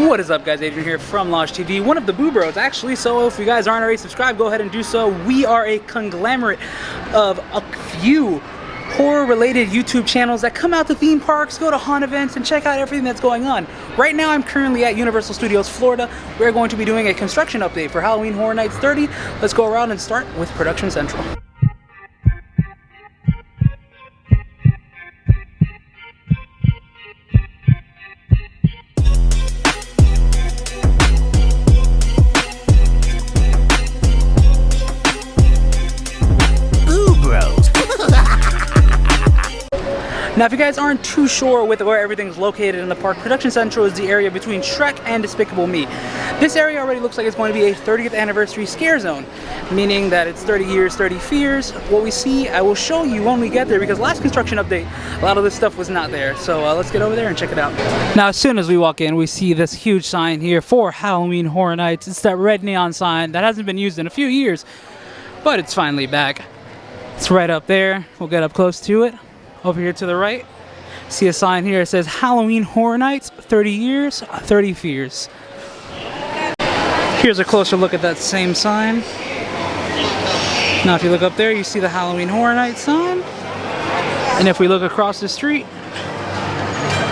What is up, guys? Adrain here from Losh TV, one of the Boo Bros actually. So if you guys aren't already subscribed, go ahead and do so. We are a conglomerate of a few horror related YouTube channels that come out to theme parks, go to haunt events, and check out everything that's going on. Right now I'm currently at Universal Studios Florida. We're going to be doing a construction update for Halloween Horror Nights 30. Let's go around and start with Production Central. Now, if you guys aren't too sure with where everything's located in the park, Production Central is the area between Shrek and Despicable Me. This area already looks like it's going to be a 30th anniversary scare zone, meaning that it's 30 years, 30 fears. What we see, I will show you when we get there, because last construction update, a lot of this stuff was not there. So let's get over there and check it out. Now, as soon as we walk in, we see this huge sign here for Halloween Horror Nights. It's that red neon sign that hasn't been used in a few years, but it's finally back. It's right up there. We'll get up close to it. Over here to the right, see a sign here. It says Halloween Horror Nights, 30 years, 30 fears. Here's a closer look at that same sign. Now if you look up there, you see the Halloween Horror Nights sign. And if we look across the street,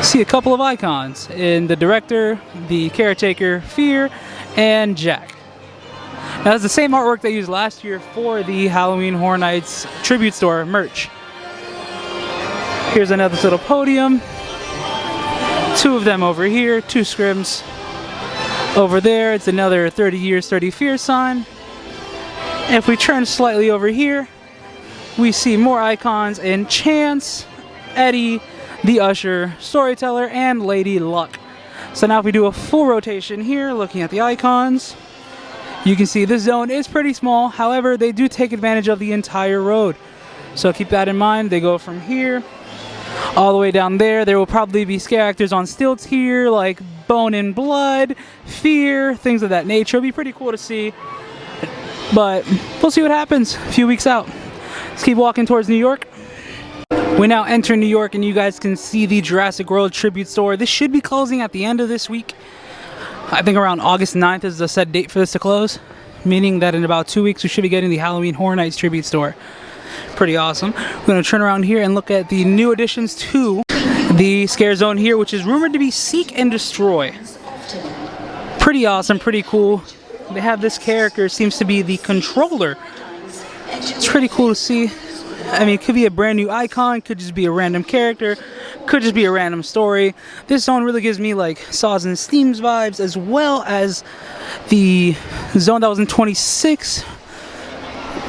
see a couple of icons in the director, the caretaker, Fear, and Jack. Now that's the same artwork they used last year for the Halloween Horror Nights tribute store merch. Here's another little podium. Two of them over here, two scrims. Over there, it's another 30 years, 30 fears sign. And if we turn slightly over here, we see more icons in Chance, Eddie, the Usher, Storyteller, and Lady Luck. So now if we do a full rotation here, looking at the icons, you can see this zone is pretty small. However, they do take advantage of the entire road. So keep that in mind. They go from here all the way down there. There will probably be scare actors on stilts here, like Bone and Blood, Fear, things of that nature. It'll be pretty cool to see, but we'll see what happens a few weeks out. Let's keep walking towards New York. We now enter New York, and you guys can see the Jurassic World tribute store. This should be closing at the end of this week. I think around August 9th is the set date for this to close, meaning that in about 2 weeks we should be getting the Halloween Horror Nights tribute store. Pretty awesome. We're going to turn around here and look at the new additions to the scare zone here, which is rumored to be Seek and Destroy. Pretty awesome, pretty cool. They have this character, seems to be the controller. It's pretty cool to see. I mean, it could be a brand new icon, could just be a random character, could just be a random story. This zone really gives me like Saws and Steams vibes, as well as the zone that was in 26,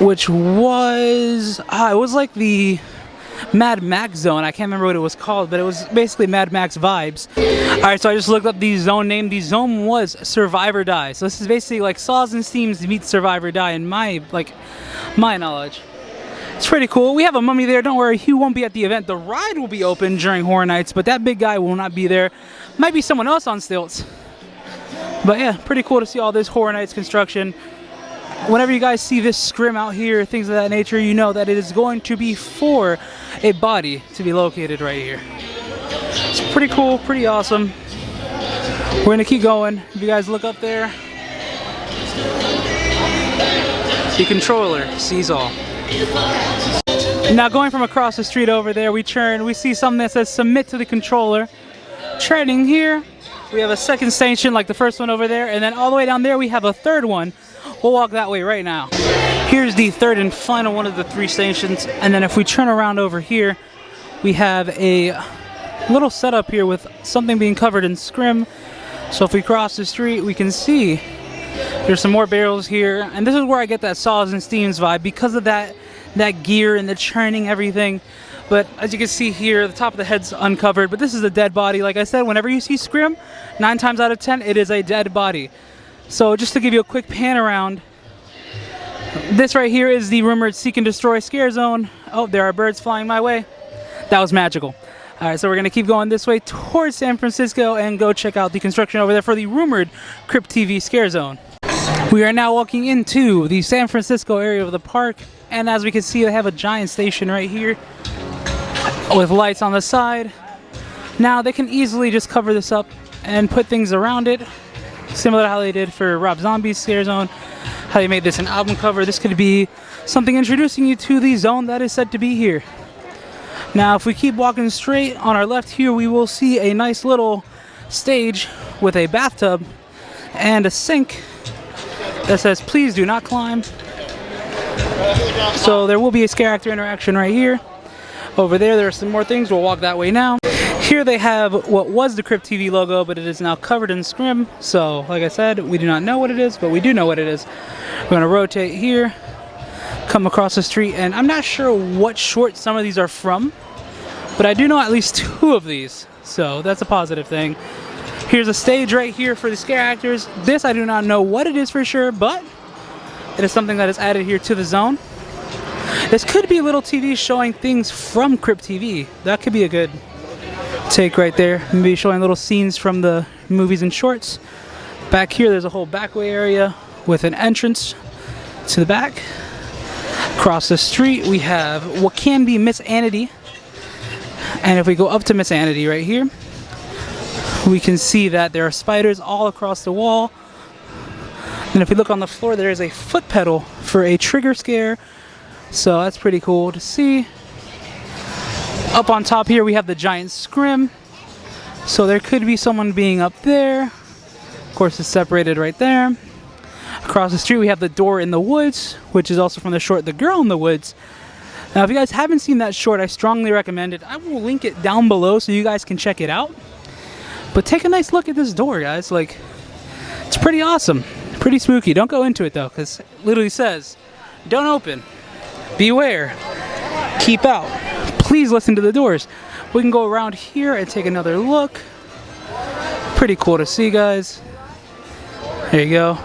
which was, it was like the Mad Max zone. I can't remember what it was called, but it was basically Mad Max vibes. Alright, so I just looked up the zone name. The zone was Survive or Die. So this is basically like Saws and Steams meets Survive or Die in my knowledge. It's pretty cool. We have a mummy there. Don't worry, he won't be at the event. The ride will be open during Horror Nights, but that big guy will not be there. Might be someone else on stilts. But yeah, pretty cool to see all this Horror Nights construction. Whenever you guys see this scrim out here, things of that nature, you know that it is going to be for a body to be located right here. It's pretty cool, pretty awesome. We're going to keep going. If you guys look up there, the controller sees all. Now going from across the street over there, we turn, we see something that says submit to the controller. Turning here, we have a second station like the first one over there, and then all the way down there we have a third one. We'll walk that way right now. Here's the third and final one of the three stations, and then if we turn around over here, we have a little setup here with something being covered in scrim. So if we cross the street, we can see there's some more barrels here, and this is where I get that Saws and Steams vibe because of that gear and the churning everything. But as you can see here, the top of the head's uncovered, but this is a dead body. Like I said, whenever you see scrim, 9 times out of 10, it is a dead body. So just to give you a quick pan around, this right here is the rumored Seek and Destroy scare zone. Oh, there are birds flying my way. That was magical. All right, so we're going to keep going this way towards San Francisco and go check out the construction over there for the rumored CryptTV scare zone. We are now walking into the San Francisco area of the park, and as we can see, they have a giant station right here with lights on the side. Now, they can easily just cover this up and put things around it, similar to how they did for Rob Zombie's Scare Zone, how they made this an album cover. This could be something introducing you to the zone that is said to be here. Now, if we keep walking straight, on our left here, we will see a nice little stage with a bathtub and a sink that says, "Please do not climb." So there will be a scare actor interaction right here. Over there are some more things. We'll walk that way now. Here they have what was the CryptTV logo, but it is now covered in scrim. So, like I said, we do not know what it is, but we do know what it is. We're going to rotate here, come across the street, and I'm not sure what short some of these are from, but I do know at least 2 of these. So that's a positive thing. Here's a stage right here for the scare actors. This I do not know what it is for sure, but it is something that is added here to the zone. This could be a little TV showing things from CryptTV. That could be a good take right there. Maybe showing little scenes from the movies and shorts. Back here there's a whole backway area with an entrance to the back. Across the street we have what can be Miss Anity. And if we go up to Miss Anity right here, we can see that there are spiders all across the wall. And if we look on the floor, there is a foot pedal for a trigger scare. So that's pretty cool to see. Up on top here, we have the giant scrim. So there could be someone being up there. Of course, it's separated right there. Across the street, we have the door in the woods, which is also from the short The Girl in the Woods. Now, if you guys haven't seen that short, I strongly recommend it. I will link it down below so you guys can check it out. But take a nice look at this door, guys. Like, it's pretty awesome. Pretty spooky. Don't go into it, though, because it literally says, "Don't open. Beware. Keep out. Please listen to the doors." We can go around here and take another look. Pretty cool to see, guys. There you go.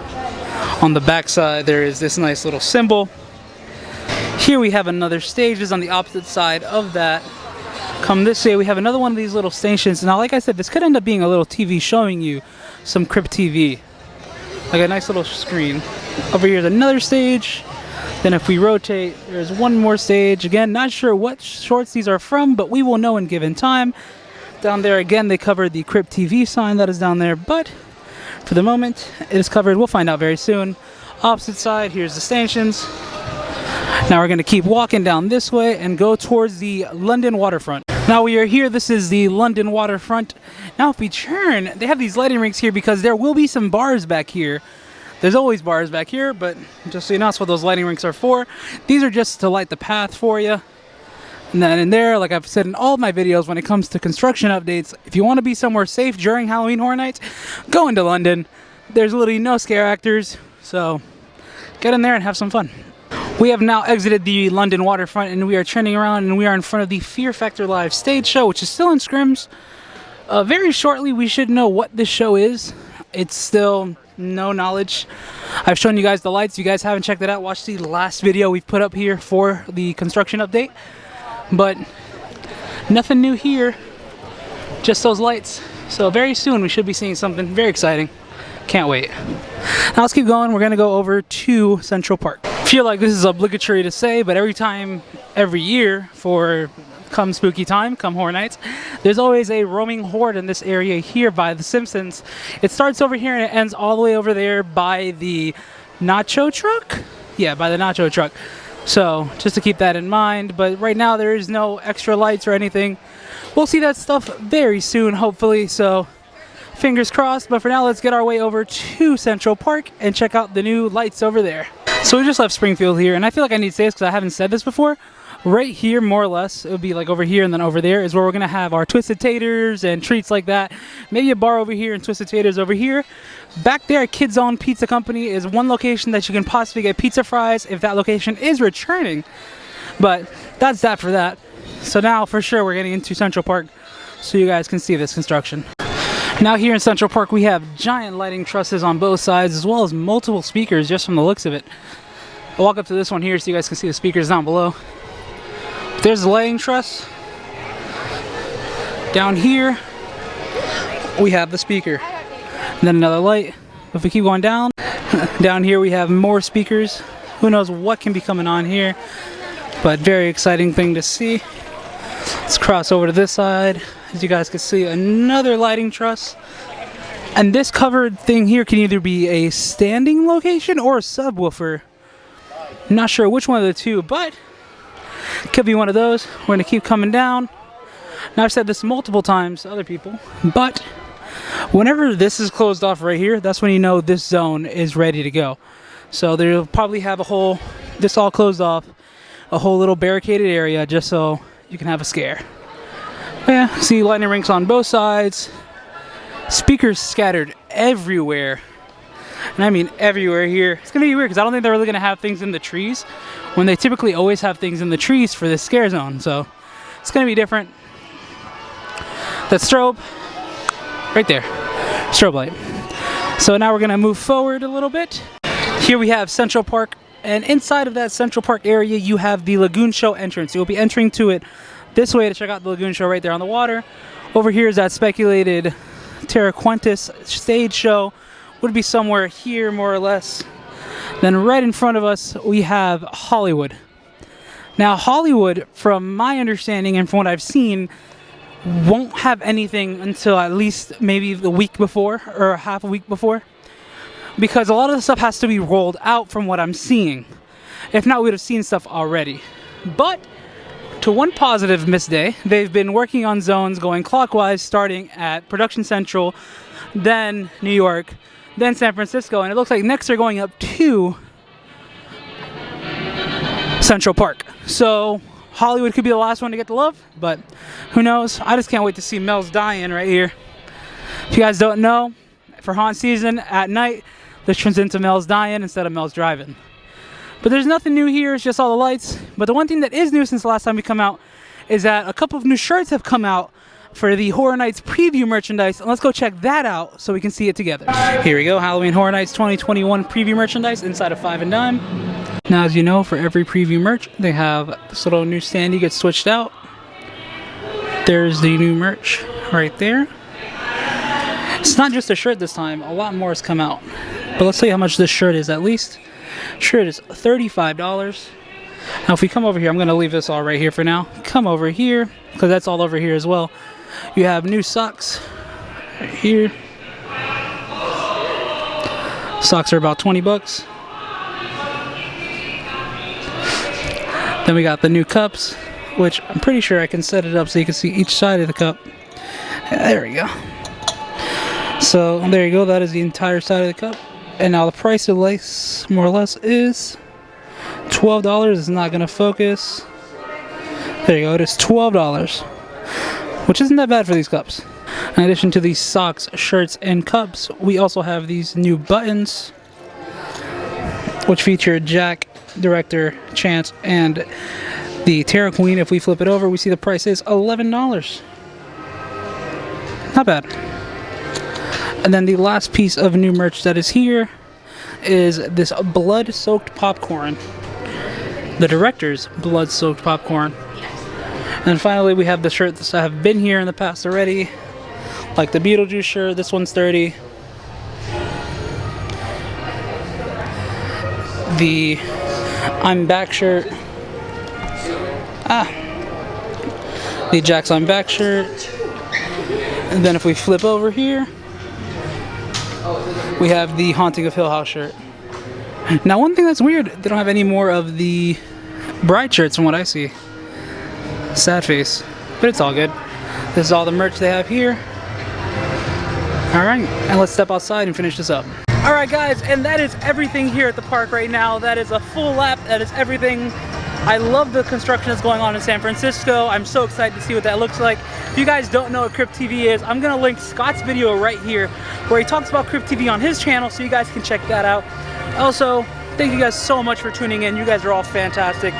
On the back side, there is this nice little symbol. Here we have another stage. This is on the opposite side of that. Come this way, we have another one of these little stations. Now, like I said, this could end up being a little TV showing you some CryptTV. Like a nice little screen. Over here is another stage. Then if we rotate, there's one more stage. Again, not sure what shorts these are from, but we will know in given time. Down there, again, they covered the CryptTV sign that is down there, but for the moment, it is covered. We'll find out very soon. Opposite side, here's the stations. Now we're going to keep walking down this way and go towards the London Waterfront. Now we are here. This is the London Waterfront. Now if we turn, they have these lighting rings here because there will be some bars back here. There's always bars back here, but just so you know, that's what those lighting rings are for. These are just to light the path for you. And then in there, like I've said in all of my videos, when it comes to construction updates, if you want to be somewhere safe during Halloween Horror Nights, go into London. There's literally no scare actors, so get in there and have some fun. We have now exited the London Waterfront and we are turning around and we are in front of the Fear Factor Live stage show, which is still in scrims. Very shortly, we should know what this show is. It's still no knowledge. I've shown you guys the lights. If you guys haven't checked it out, watch the last video we've put up here for the construction update. But nothing new here, just those lights. So very soon we should be seeing something very exciting. Can't wait. Now let's keep going. We're gonna go over to Central Park. I feel like this is obligatory to say, but every year for come spooky time, come horror nights, there's always a roaming horde in this area here by The Simpsons. It starts over here and it ends all the way over there by the nacho truck. Yeah, by the nacho truck. So just to keep that in mind, but right now there is no extra lights or anything. We'll see that stuff very soon, hopefully, so fingers crossed. But for now, let's get our way over to Central Park and check out the new lights over there. So we just left Springfield here, and I feel like I need to say this because I haven't said this before. Right here, more or less, it would be like over here and then over there is where we're going to have our Twisted Taters and treats like that. Maybe a bar over here and Twisted Taters over here. Back there, Kids Own Pizza Company is one location that you can possibly get pizza fries if that location is returning. But that's that for that. So now, for sure, we're getting into Central Park so you guys can see this construction. Now here in Central Park, we have giant lighting trusses on both sides as well as multiple speakers just from the looks of it. I'll walk up to this one here so you guys can see the speakers down below. There's the lighting truss. Down here, we have the speaker. And then another light. If we keep going down, down here we have more speakers. Who knows what can be coming on here, but very exciting thing to see. Let's cross over to this side. As you guys can see, another lighting truss. And this covered thing here can either be a standing location or a subwoofer. Not sure which one of the two, but could be one of those. We're gonna keep coming down. Now I've said this multiple times to other people, but whenever this is closed off right here, that's when you know this zone is ready to go. So they'll probably have a whole, this all closed off, a whole little barricaded area just so you can have a scare. But yeah, see lightning rinks on both sides. Speakers scattered everywhere. And I mean everywhere here. It's gonna be weird because I don't think they're really gonna have things in the trees when they typically always have things in the trees for this scare zone. So it's gonna be different. That strobe, right there, strobe light. So now we're gonna move forward a little bit. Here we have Central Park, and inside of that Central Park area, you have the Lagoon Show entrance. You'll be entering to it this way to check out the Lagoon Show right there on the water. Over here is that speculated Terra Cruentus stage show. Would be somewhere here, more or less. Then right in front of us, we have Hollywood. Now, Hollywood, from my understanding and from what I've seen, won't have anything until at least maybe the week before or half a week before, because a lot of the stuff has to be rolled out from what I'm seeing. If not, we would have seen stuff already. But to one positive Miss Day, they've been working on zones going clockwise, starting at Production Central, then New York, then San Francisco, and it looks like next they're going up to Central Park. So Hollywood could be the last one to get the love, but who knows? I just can't wait to see Mel's Die-In right here. If you guys don't know, for haunt season at night, this turns into Mel's Die-In instead of Mel's Drive-In. But there's nothing new here, it's just all the lights. But the one thing that is new since the last time we come out is that a couple of new shirts have come out for the Horror Nights preview merchandise. And let's go check that out so we can see it together. Here we go, Halloween Horror Nights 2021 preview merchandise inside of 5 and Dime. Now, as you know, for every preview merch, they have this little new standee gets switched out. There's the new merch right there. It's not just a shirt this time, a lot more has come out. But let's see how much this shirt is at least. Shirt is $35. Now if we come over here, I'm going to leave this all right here for now. Come over here, because that's all over here as well. You have new socks right here. Socks are about 20 bucks. Then we got the new cups, which I'm pretty sure I can set it up so you can see each side of the cup. There we go. So there you go, that is the entire side of the cup. And now the price of lace, more or less, is $12. It's not going to focus. There you go, it is $12. Which isn't that bad for these cups. In addition to these socks, shirts, and cups, we also have these new buttons, which feature Jack, Director, Chance, and the Terra Queen. If we flip it over, we see the price is $11. Not bad. And then the last piece of new merch that is here is this blood-soaked popcorn. The Director's blood-soaked popcorn. And finally, we have the shirts that have been here in the past already, like the Beetlejuice shirt. This one's $30. The I'm Back shirt. The Jack's I'm Back shirt. And then if we flip over here, we have the Haunting of Hill House shirt. Now, one thing that's weird, they don't have any more of the Bride shirts from what I see. Sad face, but it's all good. This is all the merch they have here. Alright, and let's step outside and finish this up. Alright guys, and that is everything here at the park right now. That is a full lap, that is everything. I love the construction that's going on in San Francisco. I'm so excited to see what that looks like. If you guys don't know what CryptTV is, I'm gonna link Scott's video right here where he talks about CryptTV on his channel, so you guys can check that out. Also, thank you guys so much for tuning in. You guys are all fantastic.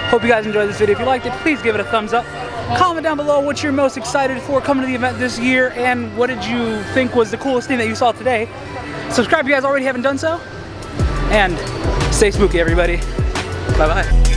Hope you guys enjoyed this video. If you liked it, please give it a thumbs up. Comment down below what you're most excited for coming to the event this year, and what did you think was the coolest thing that you saw today. Subscribe if you guys already haven't done so, and stay spooky, everybody. Bye-bye.